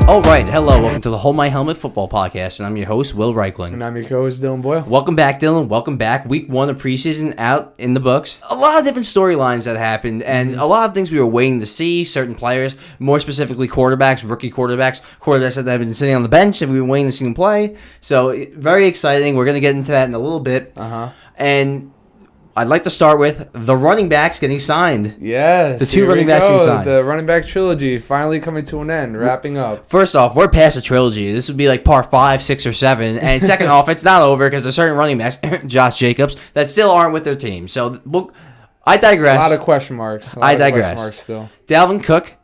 All right, hello, welcome to the Hold My Helmet Football Podcast, and I'm your host, Will Reichling. And I'm your co-host, Dylan Boyle. Welcome back, Dylan. Welcome back. Week 1 of preseason out in the books. A lot of different storylines that happened, and a lot of things we were waiting to see. Certain players, more specifically quarterbacks, rookie quarterbacks that have been sitting on the bench, and we were waiting to see them play. So, very exciting. We're going to get into that in a little bit. And I'd like to start with the running backs getting signed. Yes. The two running backs getting signed. The running back trilogy finally coming to an end, wrapping up. First off, we're past a trilogy. This would be like part 5, 6, or 7. And second off, it's not over because there's certain running backs, Josh Jacobs, that still aren't with their team. So I digress. A lot of question marks. I digress. Question marks still. Dalvin Cook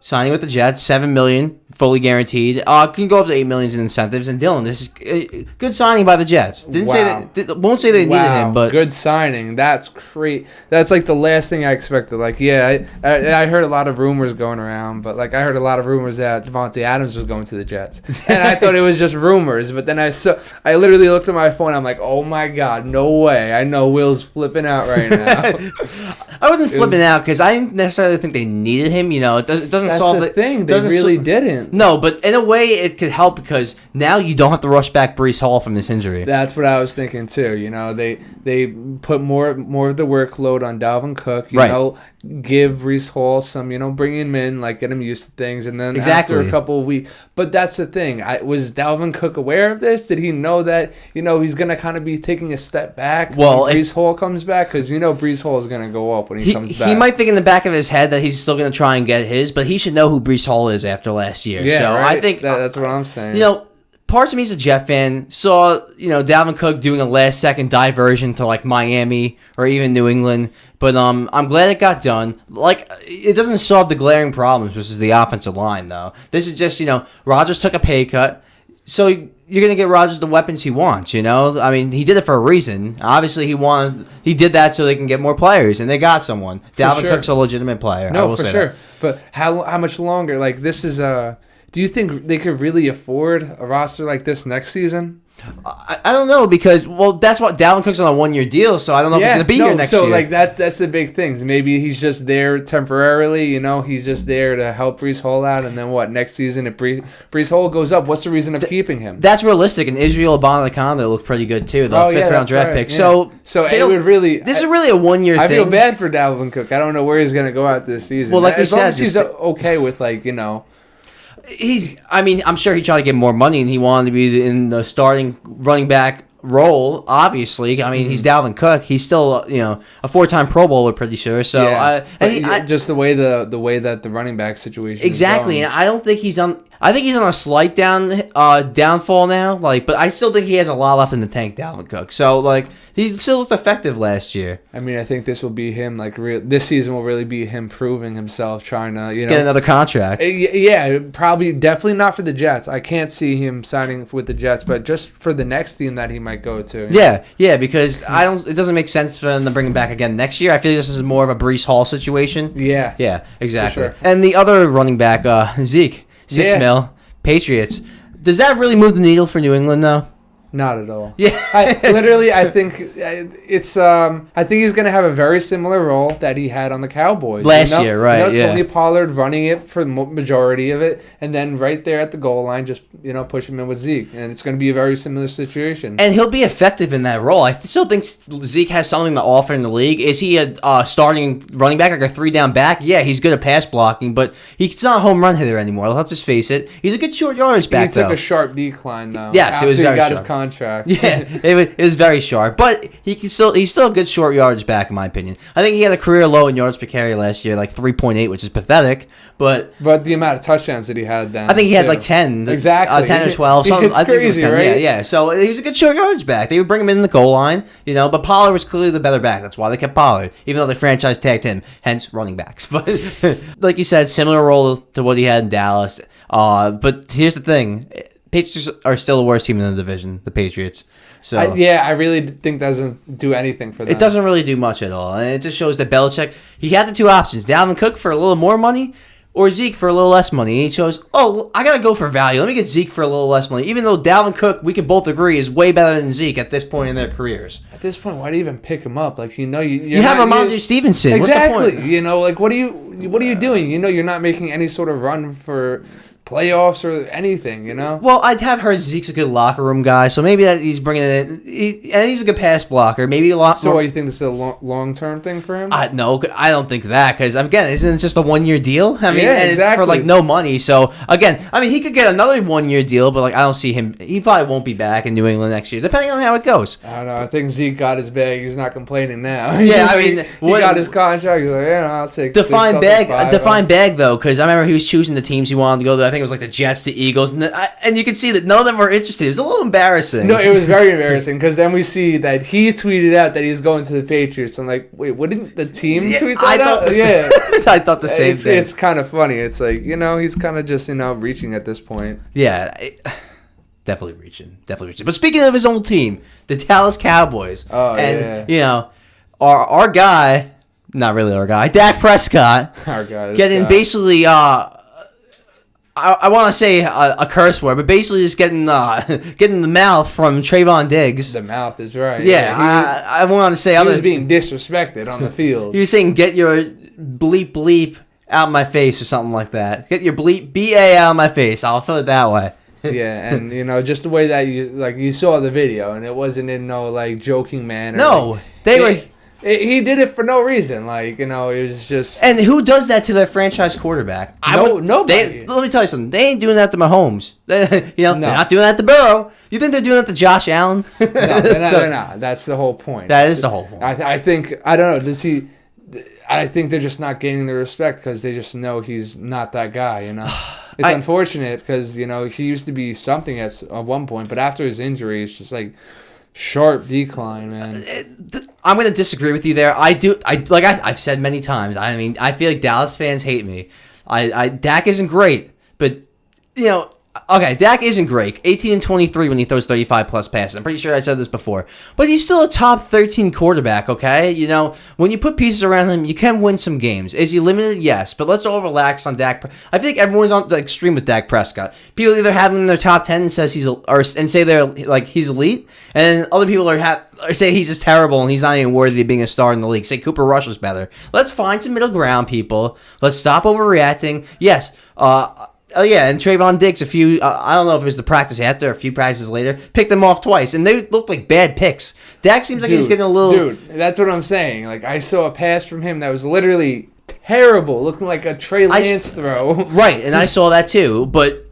signing with the Jets, $7 million, fully guaranteed. Can go up to $8 million in incentives. And Dylan, this is a good signing by the Jets. Won't say they needed him, but good signing. That's great. That's like the last thing I expected. Like, yeah, I heard a lot of rumors going around, but like I heard a lot of rumors that Devontae Adams was going to the Jets, and I thought it was just rumors. But then I literally looked at my phone. I'm like, oh my god, no way! I know Will's flipping out right now. I wasn't flipping out because I didn't necessarily think they needed him. You know, it doesn't That's solve the thing. They really didn't. No, but in a way, it could help because now you don't have to rush back Breece Hall from this injury. That's what I was thinking too. You know, they put more of the workload on Dalvin Cook. You know, give Breece Hall some. You know, bring him in, like get him used to things, and then after a couple of weeks. But that's the thing. Was Dalvin Cook aware of this? Did he know that he's gonna kind of be taking a step back when Breece Hall comes back? Because Breece Hall is gonna go up when he comes back. He might think in the back of his head that he's still gonna try and get his, but he should know who Breece Hall is after last year. Yeah, so right? I think that's what I'm saying. Parts of me as a Jet fan saw, Dalvin Cook doing a last-second diversion to, like, Miami or even New England. But I'm glad it got done. Like, it doesn't solve the glaring problems, which is the offensive line, though. This is just, Rodgers took a pay cut. So you're going to get Rodgers the weapons he wants, I mean, he did it for a reason. Obviously, he did that so they can get more players, and they got someone. Dalvin Cook's a legitimate player. No, for sure. But how much longer? Like, this is do you think they could really afford a roster like this next season? I don't know because, that's what Dalvin Cook's on a 1-year deal, so I don't know if he's going to be here next year. So, like, that's the big thing. Maybe he's just there temporarily, he's just there to help Breece Hall out, and then next season if Breece Hall goes up, what's the reason of keeping him? That's realistic, and Israel Abanikanda looked pretty good, too, the 5th-round draft pick. Yeah. So it would really... This is really a 1-year thing. I feel bad for Dalvin Cook. I don't know where he's going to go out this season. Well, like we said... He's okay with, I'm sure he tried to get more money, and he wanted to be in the starting running back role, obviously. I mean, he's Dalvin Cook. He's still, a 4-time Pro Bowler, pretty sure. So, just the way that the running back situation exactly. is And I don't think he's on... I think he's on a slight downfall now, but I still think he has a lot left in the tank, Dalvin Cook. So, he still looked effective last year. I mean, I think this will be him, this season will really be him proving himself, trying to, get another contract. Yeah, probably, definitely not for the Jets. I can't see him signing with the Jets, but just for the next team that he might go to. Yeah, because it doesn't make sense for them to bring him back again next year. I feel like this is more of a Breece Hall situation. Yeah, exactly. Sure. And the other running back, Zeke. $6 million, Patriots. Does that really move the needle for New England, though? Not at all. Yeah. I think it's. I think he's going to have a very similar role that he had on the Cowboys last year, right? Tony Pollard running it for the majority of it, and then right there at the goal line, just push him in with Zeke, and it's going to be a very similar situation. And he'll be effective in that role. I still think Zeke has something to offer in the league. Is he a starting running back, like a 3-down back? Yeah, he's good at pass blocking, but he's not a home run hitter anymore. Let's just face it. He's a good short yardage back. He took a sharp decline though. Yes, it was very sharp. His contract. Yeah, it was very sharp, but he's still a good short yardage back in my opinion. I think he had a career low in yards per carry last year, like 3.8, which is pathetic. But the amount of touchdowns that he had then, I think he had like 10, exactly, 10 or 12. It's I think crazy, it was 10. right? Yeah. So he was a good short yardage back. They would bring him in the goal line, but Pollard was clearly the better back. That's why they kept Pollard, even though they franchise tagged him. Hence running backs. But like you said, similar role to what he had in Dallas. But here's the thing. Patriots are still the worst team in the division, the Patriots. So I really think that doesn't do anything for them. It doesn't really do much at all. And it just shows that Belichick, he had the two options, Dalvin Cook for a little more money or Zeke for a little less money. And he chose, I got to go for value. Let me get Zeke for a little less money. Even though Dalvin Cook, we can both agree, is way better than Zeke at this point in their careers. At this point, why do you even pick him up? Like, you have Ramondre Stevenson. Exactly. What's the point? What are you doing? You're not making any sort of run for playoffs or anything, you know? Well, I'd have heard Zeke's a good locker room guy, so maybe that he's bringing it in. And he's a good pass blocker. Maybe a lot So more. what, you think this is a long-term thing for him? No, I don't think that, because, again, isn't it just a one-year deal? I mean, yeah, and exactly. it's for, no money. So, again, I mean, he could get another one-year deal, but, I don't see him. He probably won't be back in New England next year, depending on how it goes. I don't know. I think Zeke got his bag. He's not complaining now. Yeah, I mean, he got his contract. He's like, I'll take define bag though, because I remember he was choosing the teams he wanted to go to. I think it was the Jets, the Eagles, and you can see that none of them were interested. It was a little embarrassing. No, it was very embarrassing because then we see that he tweeted out that he was going to the Patriots. I'm like, wait, wouldn't the team tweet that out? I thought the same thing. It's kind of funny. It's he's kind of just reaching at this point. Yeah. Definitely reaching. But speaking of his own team, the Dallas Cowboys. Oh, and, our guy, not really our guy, Dak Prescott, getting basically, I want to say a curse word, but basically just getting the mouth from Trevon Diggs. The mouth is right. Yeah, I want to say... He was being disrespected on the field. He was saying, get your bleep out my face or something like that. Get your bleep B-A out of my face. I'll feel it that way. Yeah, and just the way that you saw the video, and it wasn't in no joking manner. No, he did it for no reason. It was just. And who does that to their franchise quarterback? Nobody. Let me tell you something. They ain't doing that to Mahomes. They're not doing that to Burrow. You think they're doing that to Josh Allen? No, they're not. That's the whole point. That is the whole point. I think I don't know. Does he? I think they're just not gaining the respect because they just know he's not that guy. It's unfortunate because he used to be something at one point, but after his injury, it's just sharp decline, man. I'm going to disagree with you there. I've said many times. I mean, I feel like Dallas fans hate me. Dak isn't great, but okay, Dak isn't great. 18 and 23 when he throws 35 plus passes. I'm pretty sure I said this before, but he's still a top 13 quarterback. Okay, when you put pieces around him, you can win some games. Is he limited? Yes, but let's all relax on Dak. I think everyone's on the extreme with Dak Prescott. People either have him in their top 10 and say they're he's elite, and then other people say he's just terrible and he's not even worthy of being a star in the league. Say Cooper Rush was better. Let's find some middle ground, people. Let's stop overreacting. Yes. Oh, yeah, and Trevon Diggs, I don't know if it was the practice after, a few practices later, picked them off twice, and they looked like bad picks. Dak seems like he's getting a little... Dude, that's what I'm saying. I saw a pass from him that was literally terrible, looking like a Trey Lance throw. Right, and I saw that too, but...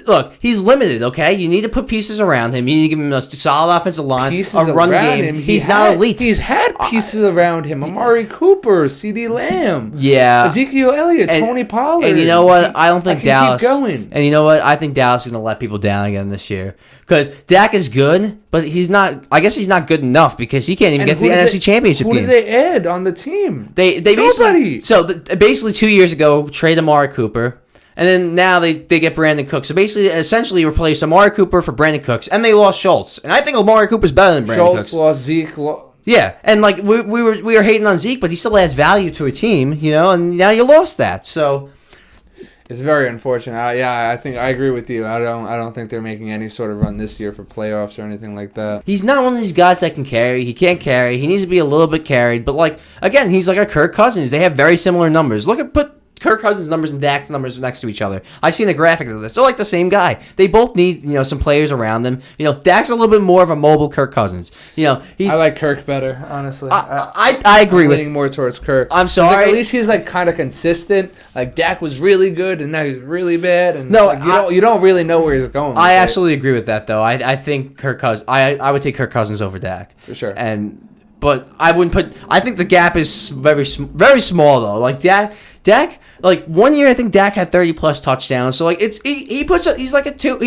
Look, he's limited, okay? You need to put pieces around him. You need to give him a solid offensive line, a run game. He's not elite. He's had pieces around him. Amari Cooper, CD Lamb. Yeah. Ezekiel Elliott, Tony Pollard. And you know what? I don't think Dallas... keep going. And you know what? I think Dallas is going to let people down again this year. Because Dak is good, but he's not... I guess he's not good enough because he can't even get to the NFC Championship game. Who did they add on the team? They Nobody. Basically 2 years ago, trade Amari Cooper. And then now they get Brandon Cooks. So basically, essentially replaced Amari Cooper for Brandon Cooks. And they lost Schultz. And I think Amari Cooper's better than Brandon Cooks. Schultz lost Zeke. Yeah. And we were hating on Zeke, but he still adds value to a team, and now you lost that. So it's very unfortunate. I think I agree with you. I don't think they're making any sort of run this year for playoffs or anything like that. He's not one of these guys that can carry. He can't carry. He needs to be a little bit carried. But again, he's like a Kirk Cousins. They have very similar numbers. Put Kirk Cousins' numbers and Dak's numbers next to each other. I've seen a graphic of this. They're like the same guy. They both need, some players around them. Dak's a little bit more of a mobile Kirk Cousins. I like Kirk better, honestly. I agree with leaning more towards Kirk. I'm sorry. At least he's kind of consistent. Dak was really good and now he's really bad. And you don't really know where he's going. I absolutely agree with that though. I think Kirk Cousins. I would take Kirk Cousins over Dak for sure. But I wouldn't put. I think the gap is very very small though. Dak, 1 year I think Dak had 30 plus touchdowns. So he's like a two.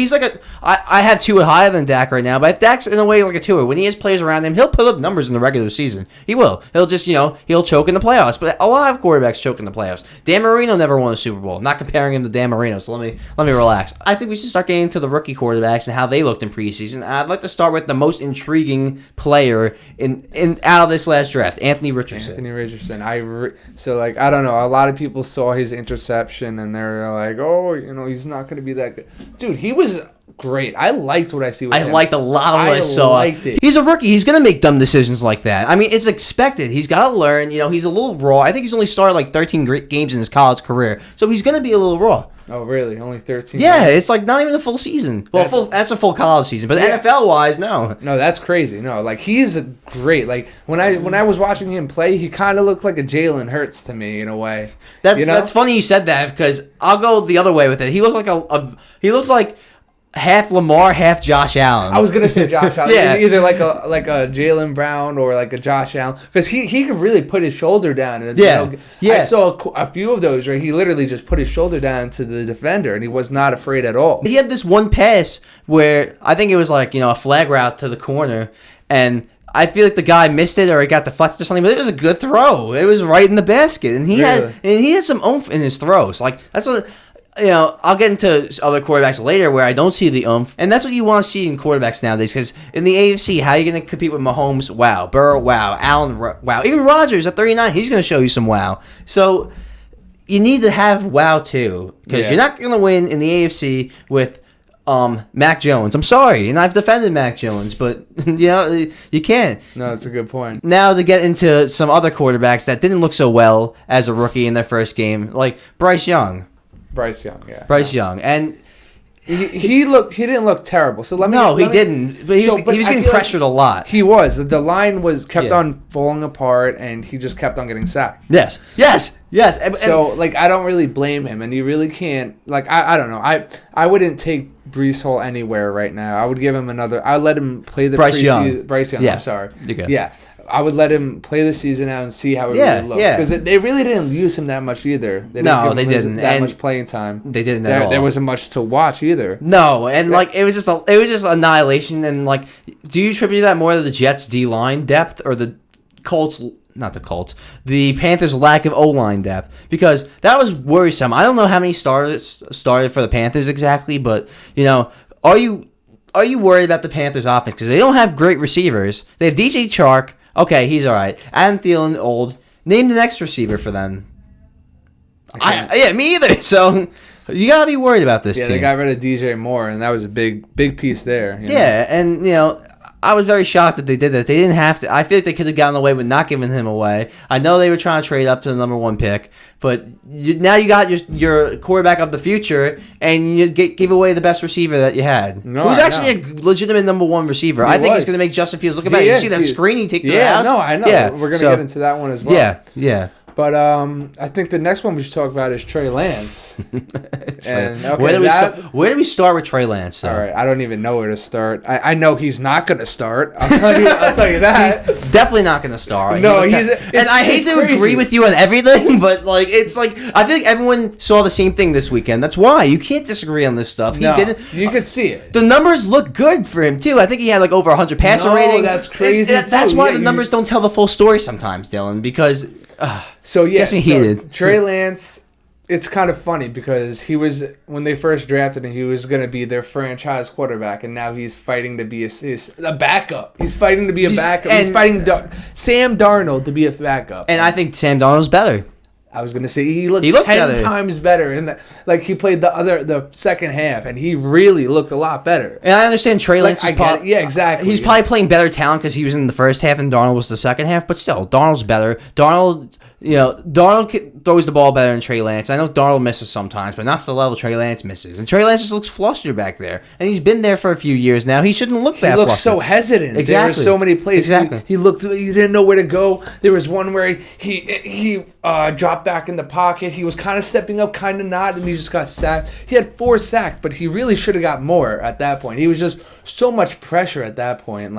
I have two higher than Dak right now, but Dak's in a way like a two. When he has players around him, he'll put up numbers in the regular season. He will. He'll just he'll choke in the playoffs. But a lot of quarterbacks choke in the playoffs. Dan Marino never won a Super Bowl. I'm not comparing him to Dan Marino, so let me relax. I think we should start getting to the rookie quarterbacks and how they looked in preseason. I'd like to start with the most intriguing player in out of this last draft, Anthony Richardson. I don't know. A lot of people saw his interception and they're like, oh, he's not going to be that good. Dude, he was great. I liked what I see with him. I liked a lot of what I saw. Liked it. He's a rookie. He's going to make dumb decisions like that. I mean, it's expected. He's got to learn. He's a little raw. I think he's only started 13 games in his college career. So he's going to be a little raw. Oh, really? Only 13? Yeah, it's like not even a full season. Well, that's a full college season, but NFL-wise, no. No, that's crazy. No, like he's great. Like when I was watching him play, he kind of looked like a Jalen Hurts to me in a way. That's funny you said that because I'll go the other way with it. He looked like half Lamar, half Josh Allen. I was gonna say Josh Allen. Yeah. Either like a Jaylen Brown or like a Josh Allen, because he could really put his shoulder down. And, I saw a few of those where he literally just put his shoulder down to the defender, and he was not afraid at all. He had this one pass where I think it was like a flag route to the corner, and I feel like the guy missed it or it got deflected or something, but it was a good throw. It was right in the basket, and he had some oomph in his throws. Like that's what. I'll get into other quarterbacks later where I don't see the oomph. And that's what you want to see in quarterbacks nowadays. Because in the AFC, how are you going to compete with Mahomes? Wow. Burrow? Wow. Allen? Wow. Even Rodgers at 39, he's going to show you some wow. So you need to have wow too. Because you're not going to win in the AFC with Mac Jones. I'm sorry. And I've defended Mac Jones, but you can't. No, that's a good point. Now to get into some other quarterbacks that didn't look so well as a rookie in their first game, like Bryce Young. Bryce Young, yeah. Bryce Young, and he didn't look terrible. So he didn't. But he was getting pressured a lot. He was. The line kept on falling apart, and he just kept on getting sacked. Yes. So I don't really blame him, and he really can't. I don't know. I wouldn't take Breece Hall anywhere right now. I would give him another. I'd let him play the Bryce Young. Yeah. I'm sorry. You're good. Yeah. I would let him play the season out and see how it really looks. Because they really didn't use him that much either. They didn't. That much playing time. They didn't at all. There wasn't much to watch either. No, and it was just annihilation. And do you attribute that more to the Jets' D-line depth or the Colts? Not the Colts. The Panthers' lack of O-line depth, because that was worrisome. I don't know how many started for the Panthers exactly, but are you worried about the Panthers' offense because they don't have great receivers? They have DJ Chark. Okay, he's all right. Adam Thielen, old. Name the next receiver for them. Me either. So you gotta be worried about this team. They got rid of DJ Moore, and that was a big piece there. And I was very shocked that they did that. They didn't have to. I feel like they could have gotten away with not giving him away. I know they were trying to trade up to the number 1 pick, but now you got your quarterback of the future, and you give away the best receiver that you had. Who's actually a legitimate number 1 receiver. I think he's going to make Justin Fields look bad. You see that screen he took to the house? No, I know. Yeah, we're going to get into that one as well. Yeah. But I think the next one we should talk about is Trey Lance. Where do we start with Trey Lance? Though? All right, I don't even know where to start. I know he's not going to start. I'll tell you that. He's definitely not going to start. No, and I hate to agree with you on everything, but it's I feel like everyone saw the same thing this weekend. That's why you can't disagree on this stuff. He didn't. You could see it. The numbers look good for him too. I think he had over 100 passer rating. That's crazy. That's why the numbers don't tell the full story sometimes, Dylan. Because. Gets me heated. Trey Lance, it's kind of funny because when they first drafted him, he was going to be their franchise quarterback, and now he's fighting to be a backup. He's fighting to be a backup. He's fighting Sam Darnold to be a backup. And I think Sam Darnold's better. I was going to say he looked 10 times better in that. He played the second half, and he really looked a lot better. And I understand Trey Lance exactly. He's probably playing better talent because he was in the first half and Darnold was the second half, but still, Darnold's better. Darnold throws the ball better than Trey Lance. I know Darnold misses sometimes, but not to the level Trey Lance misses. And Trey Lance just looks flustered back there. And he's been there for a few years now. He shouldn't look that flustered. He looks so hesitant. Exactly. There were so many plays. Exactly. He didn't know where to go. There was one where he dropped back in the pocket. He was kind of stepping up, kind of not, and he just got sacked. He had 4 sacks, but he really should have got more at that point. He was just so much pressure at that point.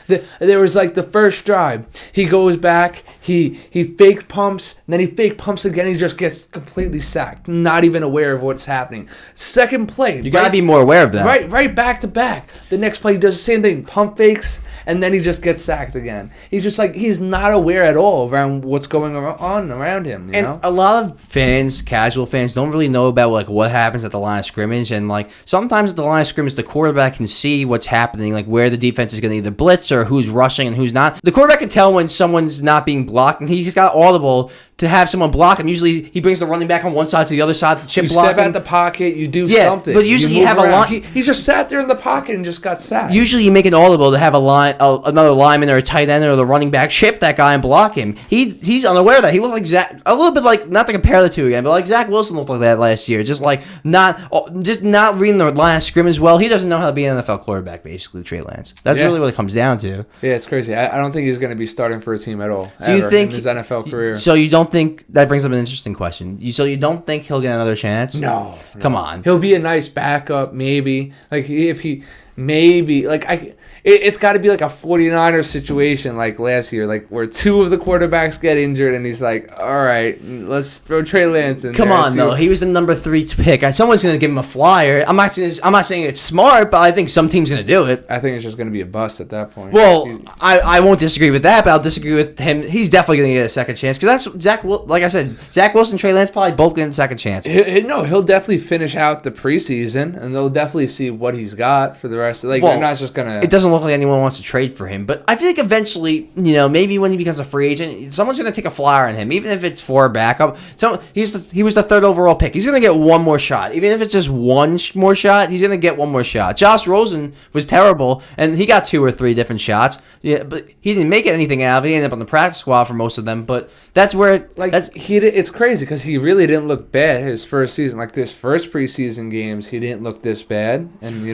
There was the first drive. He goes back. He fake pumps, and then he fake pumps again. He just gets completely sacked, not even aware of what's happening. Second play, you gotta be more aware of that. Right, back to back. The next play, he does the same thing, pump fakes, and then he just gets sacked again. He's just he's not aware at all around what's going on around him. You know? A lot of fans, casual fans, don't really know about what happens at the line of scrimmage, and sometimes at the line of scrimmage, the quarterback can see what's happening, where the defense is going to either blitz or who's rushing and who's not. The quarterback can tell when someone's not being blocked, and he just got audible to have someone block him. Usually he brings the running back on one side to the other side, the chip block. You step out the pocket, you do something. But usually you have around. A line. He just sat there in the pocket and just got sacked. Usually you make it audible to have another lineman or a tight end or the running back chip that guy and block him. He's unaware of that. He looked like a little bit like, not to compare the two again, but like Zach Wilson looked like that last year. Just not reading the line of scrimmage well. He doesn't know how to be an NFL quarterback, basically, Trey Lance. That's really what it comes down to. Yeah, it's crazy. I don't think he's going to be starting for a team at all. Do you think in his NFL career? So you don't think that brings up an interesting question? So you don't think he'll get another chance? No. Come on. He'll be a nice backup, maybe. Like if he maybe like it's got to be like a 49er situation like last year, like where two of the quarterbacks get injured and he's like, all right, let's throw Trey Lance in. Come on, though. He was the number 3 pick. Someone's going to give him a flyer. I'm not saying it's smart, but I think some team's going to do it. I think it's just going to be a bust at that point. Well, I won't disagree with that, but I'll disagree with him. He's definitely going to get a second chance because that's like I said, Zach Wilson and Trey Lance probably both getting second chances. He'll definitely finish out the preseason, and they'll definitely see what he's got for the rest of they're not just going to... It doesn't look like anyone wants to trade for him, but I feel like eventually, maybe when he becomes a free agent, someone's going to take a flyer on him, even if it's for a backup. So he was the 3rd overall pick. He's going to get one more shot, even if it's just one more shot. He's going to get one more shot. Josh Rosen was terrible, and he got 2 or 3 different shots. Yeah, but he didn't make anything out of it. He ended up on the practice squad for most of them. But that's where it's crazy because he really didn't look bad his first season. Like his first preseason games, he didn't look this bad, and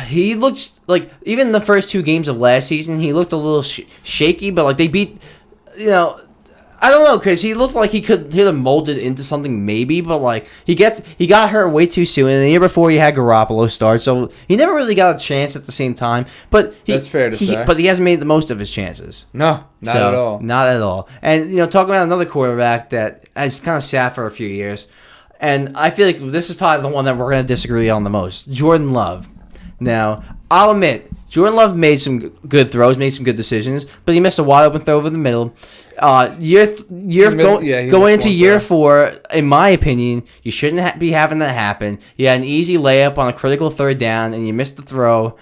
he looked like even the first 2 games of last season, he looked a little shaky, but like they beat, I don't know, because he looked like he could have molded into something maybe, but like he got hurt way too soon, and the year before he had Garoppolo start, so he never really got a chance at the same time. But that's fair to say. But he hasn't made the most of his chances. No, not at all. Not at all. And talking about another quarterback that has kind of sat for a few years, and I feel like this is probably the one that we're going to disagree on the most, Jordan Love. Now, I'll admit, Jordan Love made some good throws, made some good decisions, but he missed a wide open throw over the middle. Going into year 4, in my opinion, you shouldn't be having that happen. You had an easy layup on a critical 3rd down, and you missed the throw.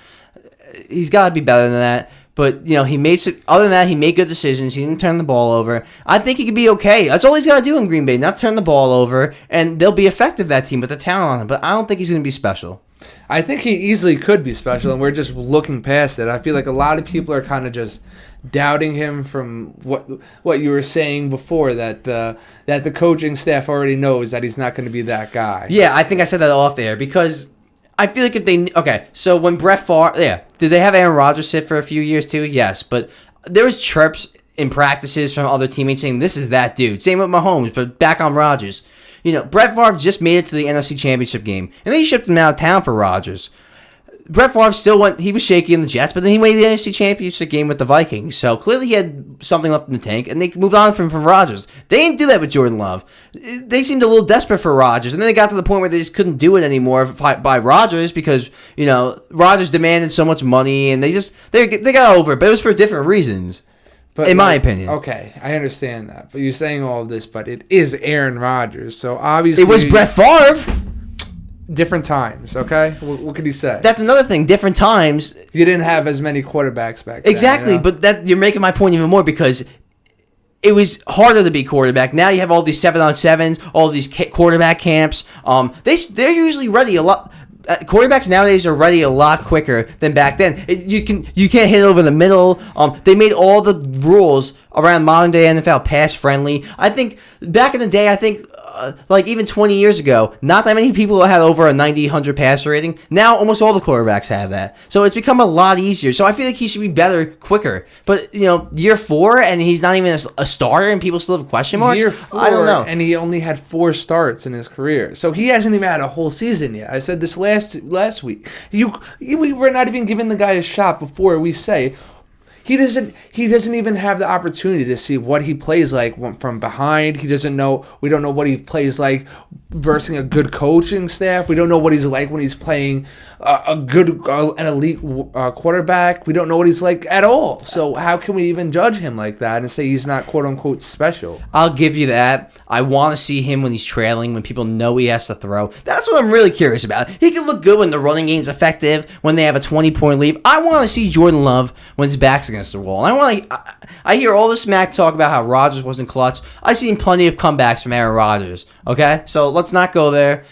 He's got to be better than that. But he made other than that, he made good decisions. He didn't turn the ball over. I think he could be okay. That's all he's got to do in Green Bay, not turn the ball over, and they'll be effective, that team, with the talent on him. But I don't think he's going to be special. I think he easily could be special, and we're just looking past it. I feel like a lot of people are kind of just doubting him from what you were saying before, that the coaching staff already knows that he's not going to be that guy. Yeah, I think I said that off air because I feel like if they... Okay, so when Brett Favre... Yeah, did they have Aaron Rodgers sit for a few years too? Yes, but there was chirps in practices from other teammates saying, this is that dude. Same with Mahomes, but back on Rodgers. Brett Favre just made it to the NFC Championship game, and they shipped him out of town for Rodgers. Brett Favre still went. He was shaky in the Jets, but then he made the NFC Championship game with the Vikings. So clearly he had something left in the tank, and they moved on from Rodgers. They didn't do that with Jordan Love. They seemed a little desperate for Rodgers, and then they got to the point where they just couldn't do it anymore by Rodgers because Rodgers demanded so much money, and they got over it. But it was for different reasons. But in my opinion. Okay, I understand that. But you're saying all of this, but it is Aaron Rodgers. So obviously... It was Brett Favre. Different times, okay? What could he say? That's another thing. Different times. You didn't have as many quarterbacks back then. Exactly, but you're making my point even more because it was harder to be quarterback. Now you have all these 7-on-7s, all these quarterback camps. They're usually ready a lot... Quarterbacks nowadays are ready a lot quicker than back then. You can't hit it over the middle. They made all the rules around modern day NFL pass friendly. I think back in the day, even 20 years ago, not that many people had over a 90-100 passer rating. Now almost all the quarterbacks have that. So it's become a lot easier. So I feel like he should be better quicker. But year 4 and he's not even a starter and people still have question marks. Year 4, I don't know. And he only had 4 starts in his career. So he hasn't even had a whole season yet. I said this last week. We were not even giving the guy a shot before we say he doesn't even have the opportunity to see what he plays like from behind. We don't know what he plays like versing a good coaching staff. We don't know what he's like when he's playing an elite quarterback. We don't know what he's like at all. So how can we even judge him like that and say he's not quote unquote special? I'll give you that. I want to see him when he's trailing, when people know he has to throw. That's what I'm really curious about. He can look good when the running game's effective, when they have a 20-point lead. I want to see Jordan Love when his back's against the wall. And I hear all the smack talk about how Rodgers wasn't clutch. I've seen plenty of comebacks from Aaron Rodgers. Okay? So let's not go there.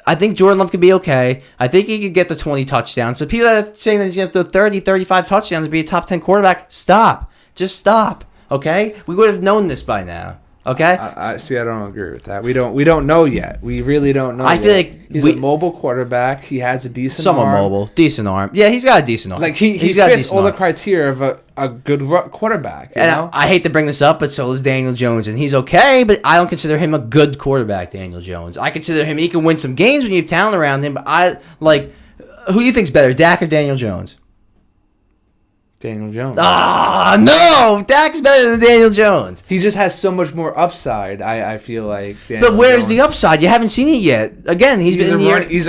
I think Jordan Love could be okay. I think he could get the 20 touchdowns. But people that are saying that he's going to throw 30, 35 touchdowns and be a top 10 quarterback, stop. Just stop. Okay? We would have known this by now. Okay? I don't agree with that. We don't know yet. We really don't know. I feel like he's a mobile quarterback. He has a decent arm. Somewhat mobile. Decent arm. Yeah, he's got a decent arm. Like he fits all the criteria of a good quarterback. You know? I hate to bring this up, but so is Daniel Jones, and he's okay, but I don't consider him a good quarterback, Daniel Jones. I consider him, he can win some games when you have talent around him, but who do you think's better, Dak or Daniel Jones? Daniel Jones. No! Dak's better than Daniel Jones. He just has so much more upside, I feel like. But where's the upside? You haven't seen it yet. Again, he's Again, he's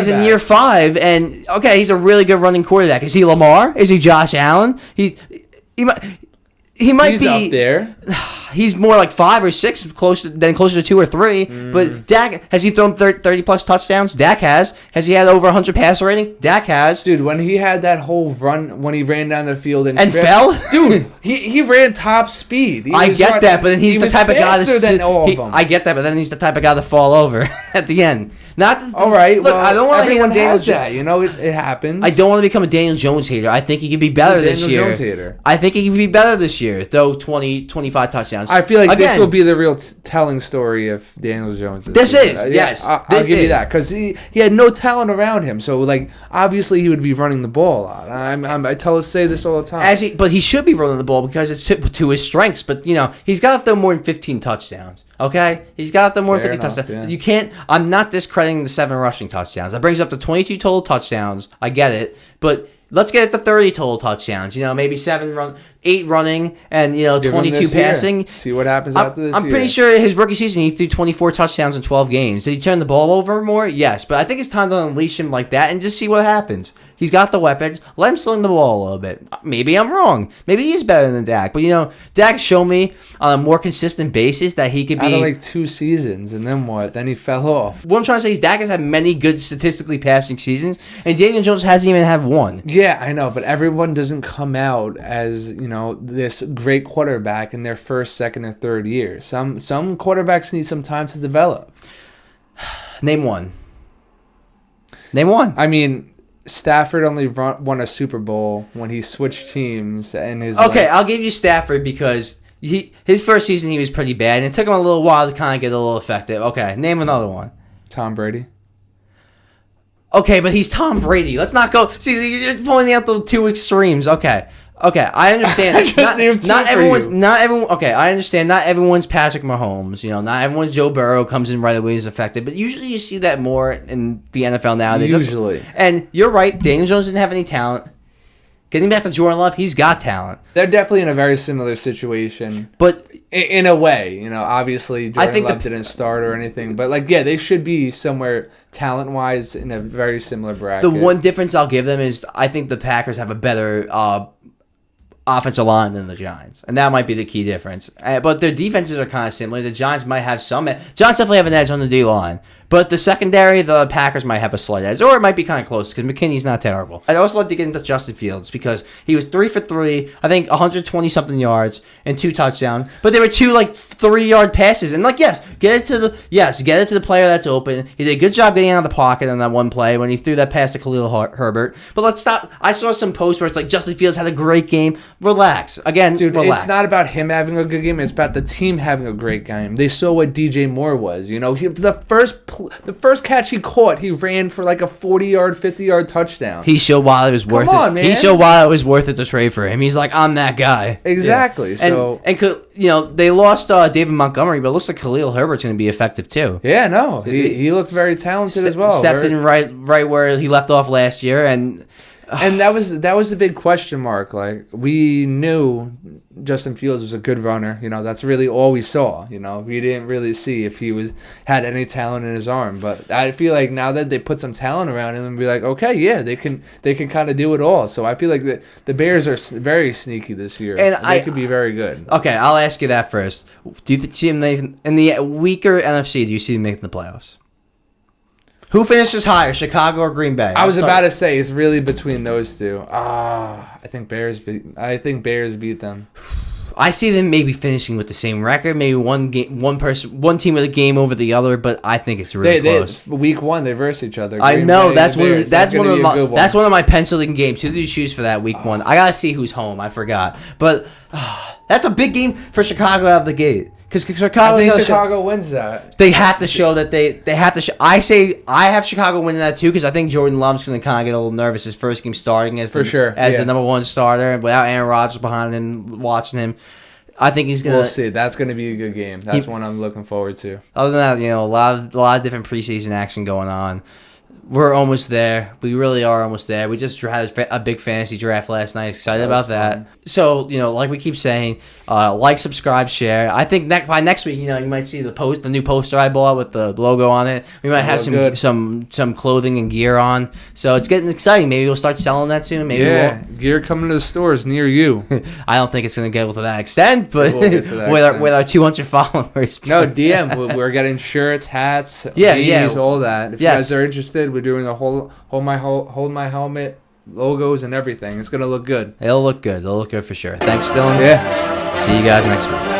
in year 5, and, okay, he's a really good running quarterback. Is he Lamar? Is he Josh Allen? He might he's be up there. He's more like 5 or 6, closer to 2 or 3. But Dak, has he thrown 30 plus touchdowns? Dak has. Has he had over 100 passer rating? Dak has. Dude, when he had that whole run, when he ran down the field and fell, dude, he ran top speed. I get that, but then he's the type of guy I get that, but then he's the type of guy to fall over at the end. All right. Look, I don't want to hate on Daniel Jones. That, it happens. I don't want to become a Daniel Jones hater. I think he could be better this year. Daniel Jones hater. I think he could be better this year. Throw 20, 25 touchdowns. I feel like this will be the real telling story of Daniel Jones. Yes. I'll give you that, because he had no talent around him. So, obviously he would be running the ball a lot. I say this all the time. But he should be running the ball because it's to his strengths. But, he's got to throw more than 15 touchdowns. Okay? He's got to throw more than 15 touchdowns. Yeah. You can't... I'm not discrediting the 7 rushing touchdowns. That brings up to 22 total touchdowns. I get it. But let's get it to 30 total touchdowns. Maybe 8 running and, 22 passing. Year. See what happens after this I'm pretty sure his rookie season he threw 24 touchdowns in 12 games. Did he turn the ball over more? Yes. But I think it's time to unleash him like that and just see what happens. He's got the weapons. Let him sling the ball a little bit. Maybe I'm wrong. Maybe he is better than Dak. But, Dak showed me on a more consistent basis that he could be... Out of 2 seasons, and then what? Then he fell off. What I'm trying to say is Dak has had many good statistically passing seasons, and Daniel Jones hasn't even had one. Yeah, I know, but everyone doesn't come out as, this great quarterback in their first, second, and third year. Some quarterbacks need some time to develop. Name one. I mean... Stafford only won a Super Bowl when he switched teams and his. Okay, I'll give you Stafford because his first season he was pretty bad and it took him a little while to kind of get a little effective. Okay, name another one. Tom Brady. Okay, but he's Tom Brady. Let's not go. See, you're pointing out the 2 extremes. Okay, I understand. not everyone. Okay, I understand. Not everyone's Patrick Mahomes. Not everyone's Joe Burrow comes in right away is effective. But usually you see that more in the NFL nowadays. Usually. And you're right. Daniel Jones didn't have any talent. Getting back to Jordan Love, he's got talent. They're definitely in a very similar situation. But in a way, obviously Jordan Love didn't start or anything. But they should be somewhere talent-wise in a very similar bracket. The one difference I'll give them is I think the Packers have a better offensive line than the Giants, and that might be the key difference. But their defenses are kind of similar. The Giants might have some. Giants definitely have an edge on the D line, but the secondary, the Packers might have a slight edge, or it might be kind of close because McKinney's not terrible. I'd also like to get into Justin Fields because he was 3 for 3, I think 120 something yards and 2 touchdowns, but there were 2 3-yard passes, and get it to the player that's open. He did a good job getting out of the pocket on that one play when he threw that pass to Khalil Herbert. But let's stop. I saw some posts where it's Justin Fields had a great game. Relax. Again, dude, relax. It's not about him having a good game. It's about the team having a great game. They saw what DJ Moore was. The first catch he caught, he ran for a 40-yard, 50-yard touchdown. He showed why it was worth it. Come on, man. He showed why it was worth it to trade for him. He's like, I'm that guy. Exactly. Yeah. And they lost David Montgomery, but it looks like Khalil Herbert's going to be effective too. Yeah, no. He looks very talented as well. Stepped in right where he left off last year, and And that was the big question mark. Like, we knew Justin Fields was a good runner. That's really all we saw. We didn't really see if he had any talent in his arm. But I feel like now that they put some talent around him, and be like, okay, yeah, they can kind of do it all. So I feel like the Bears are very sneaky this year. And they could be very good. Okay, I'll ask you that first. Do you see them in the weaker NFC? Do you see them making the playoffs? Who finishes higher, Chicago or Green Bay? I was about to say it's really between those two. I think Bears beat them. I see them maybe finishing with the same record, maybe one team with a game over the other, but I think it's really close. Week 1 they verse each other. I know that's one of my penciling games. Who do you choose for that week 1? I gotta see who's home. I forgot, but that's a big game for Chicago out of the gate. Because Chicago wins that. They have to show that they have to. I have Chicago winning that too because I think Jordan Love's going to kind of get a little nervous his first game starting as the number 1 starter without Aaron Rodgers behind him watching him. I think he's going to. We'll see. That's going to be a good game. That's one I'm looking forward to. Other than that, a lot of different preseason action going on. We're almost there. We really are almost there. We just had a big fantasy draft last night. Excited about that. So, like we keep saying, like, subscribe, share. I think by next week, you might see the new poster I bought with the logo on it. We might have some clothing and gear on. So it's getting exciting. Maybe we'll start selling that soon. Maybe gear coming to the stores near you. I don't think it's going to get to that extent, but with our 200 followers. No, DM. We're getting shirts, hats, beanies, all that. If you guys are interested, we're doing a hold my helmet logos and everything. It's gonna look good. It'll look good for sure. Thanks, Dylan. Yeah. See you guys next week.